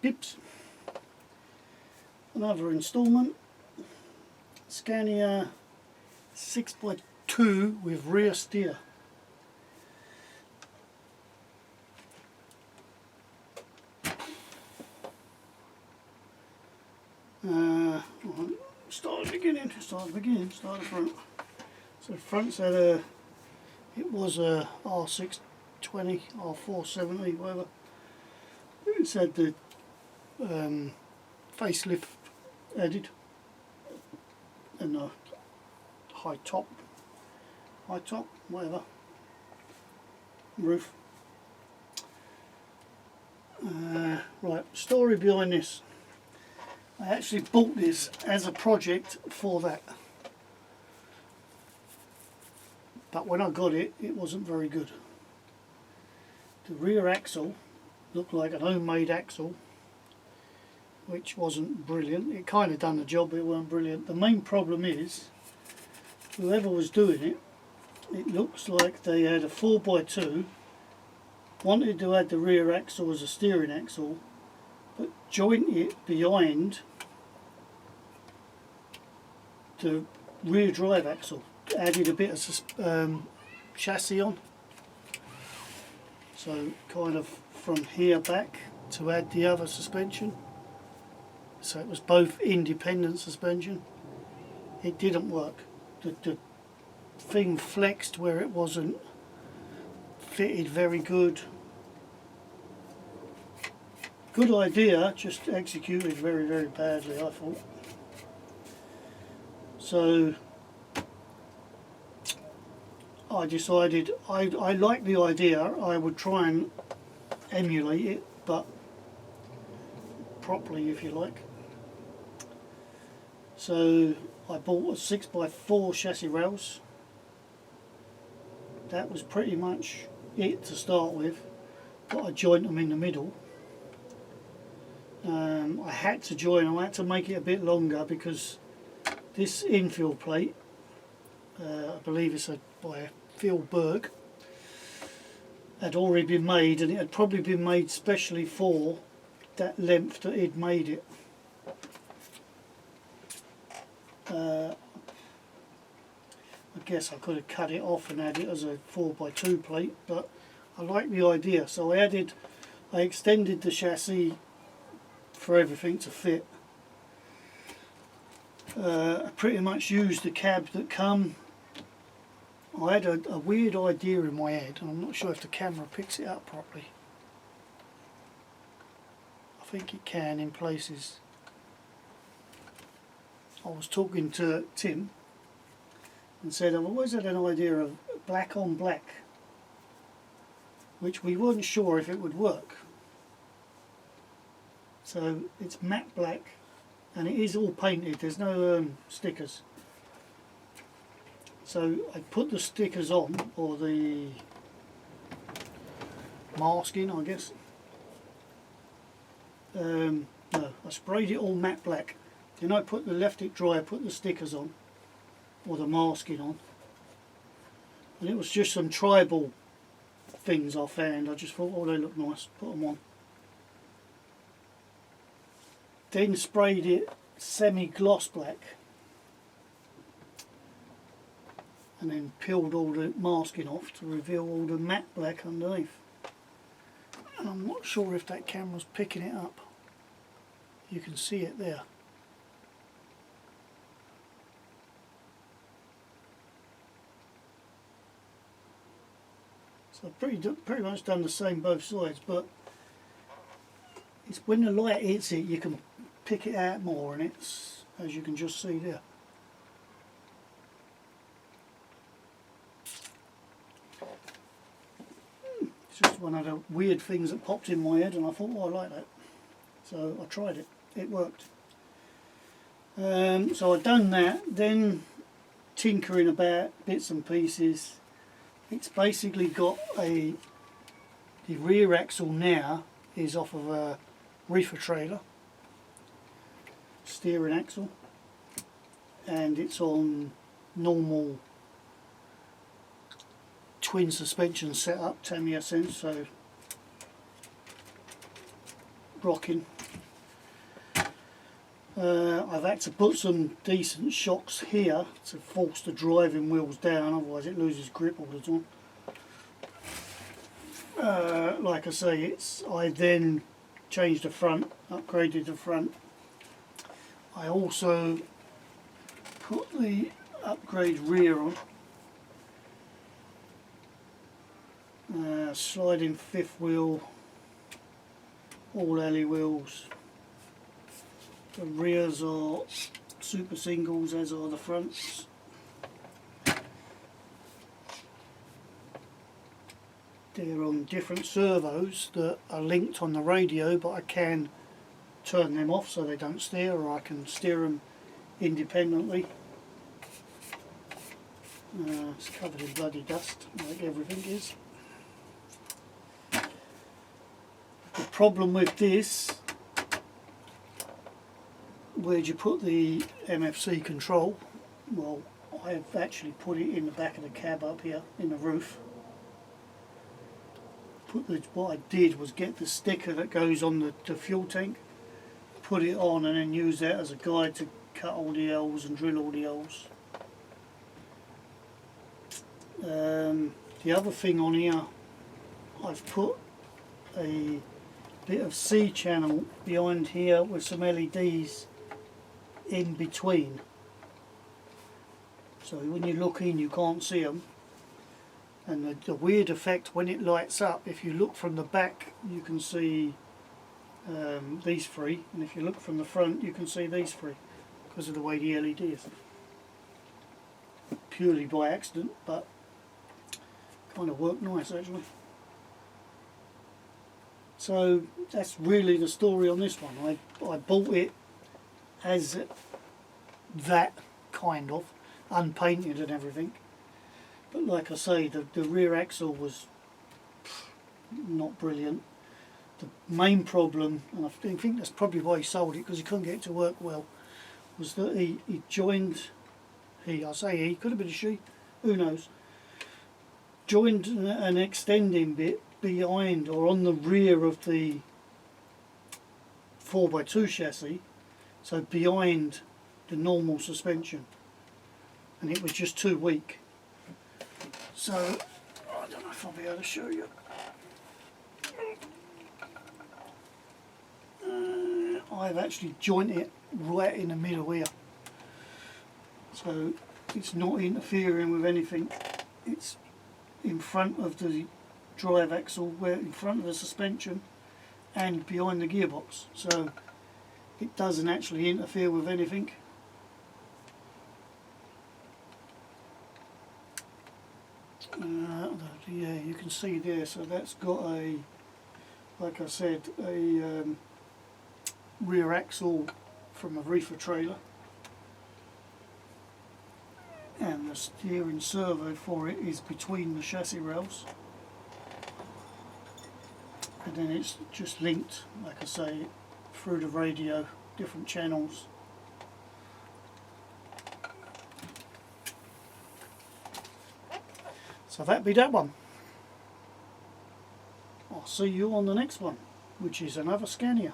bibs. Another instalment, Scania 6x2 with rear steer. Start at the beginning, start at the front. So the front's had a, it was a R620, R470, whatever. It's had the facelift added and a high top, whatever, roof. Right, story behind this. I actually bought this as a project for that, but when I got it, it wasn't very good. The rear axle looked like an homemade axle, which wasn't brilliant. It kind of done the job, but it weren't brilliant. The main problem is, whoever was doing it, it looks like they had a 4x2, wanted to add the rear axle as a steering axle, but joint it behind the rear drive axle, added a bit of chassis on, so kind of from here back to add the other suspension, so it was both independent suspension. It didn't work. The thing flexed where it wasn't fitted very good. Good idea, just executed very, very badly, I thought. So I decided I liked the idea. I would try and emulate it, but properly, if you like. So I bought a 6x4 chassis rails. That was pretty much it to start with, but I joined them in the middle. I had to join them, I had to make it a bit longer because this infill plate, I believe it's by Phil Berg, had already been made, and it had probably been made specially for that length that he'd made it. I guess I could have cut it off and had it as a 4x2 plate, but I like the idea, so I extended the chassis for everything to fit. I pretty much used the cab that come. I had a weird idea in my head, and I'm not sure if the camera picks it up properly. I think it can in places. I was talking to Tim and said I've always had an idea of black on black, which we weren't sure if it would work. So it's matte black, and it is all painted, there's no stickers. So I put the stickers on, or the masking, I guess. No, I sprayed it all matte black. Then I left it dry, put the stickers on, or the masking on. And it was just some tribal things I found. I just thought, oh, they look nice, put them on. Then sprayed it semi-gloss black, and then peeled all the masking off to reveal all the matte black underneath. And I'm not sure if that camera's picking it up. You can see it there. So I've pretty much done the same both sides, but it's when the light hits it you can pick it out more, and it's, as you can just see there. It's just one of the weird things that popped in my head, and I thought, oh, I like that. So I tried it. It worked. So I'd done that, then tinkering about bits and pieces. It's basically got the rear axle now is off of a reefer trailer, steering axle, and it's on normal twin suspension setup, Tamiya sense, so rocking, I've had to put some decent shocks here to force the driving wheels down, otherwise it loses grip all the time. Like I say, I then changed the front, upgraded the front. I also put the upgrade rear on. Sliding fifth wheel, all alley wheels. The rears are super singles, as are the fronts. They're on different servos that are linked on the radio, but I can turn them off so they don't steer, or I can steer them independently. It's covered in bloody dust, like everything is. The problem with this, where'd you put the MFC control? Well, I've actually put it in the back of the cab up here, in the roof. What I did was get the sticker that goes on the fuel tank, put it on, and then use that as a guide to cut all the L's and drill all the L's. The other thing on here, I've put a bit of C channel behind here with some LEDs in between, so when you look in you can't see them. And the weird effect when it lights up, if you look from the back you can see these three, and if you look from the front you can see these three, because of the way the LED is. Purely by accident, but kind of worked nice actually. So that's really the story on this one. I bought it as that, kind of, unpainted and everything. But like I say, the rear axle was not brilliant. The main problem, and I think that's probably why he sold it, because he couldn't get it to work well, was that he joined, I say he, could have been a she, who knows, joined an extending bit behind or on the rear of the 4x2 chassis, so behind the normal suspension, and it was just too weak. So, I don't know if I'll be able to show you. I've actually jointed it right in the middle here. So, it's not interfering with anything. It's in front of the drive axle, in front of the suspension, and behind the gearbox. So, it doesn't actually interfere with anything. Yeah, you can see there, so that's got a, like I said, a rear axle from a reefer trailer, and the steering servo for it is between the chassis rails, and then it's just linked, like I say, through the radio, different channels. So that'd be that one. I'll see you on the next one, which is another Scania.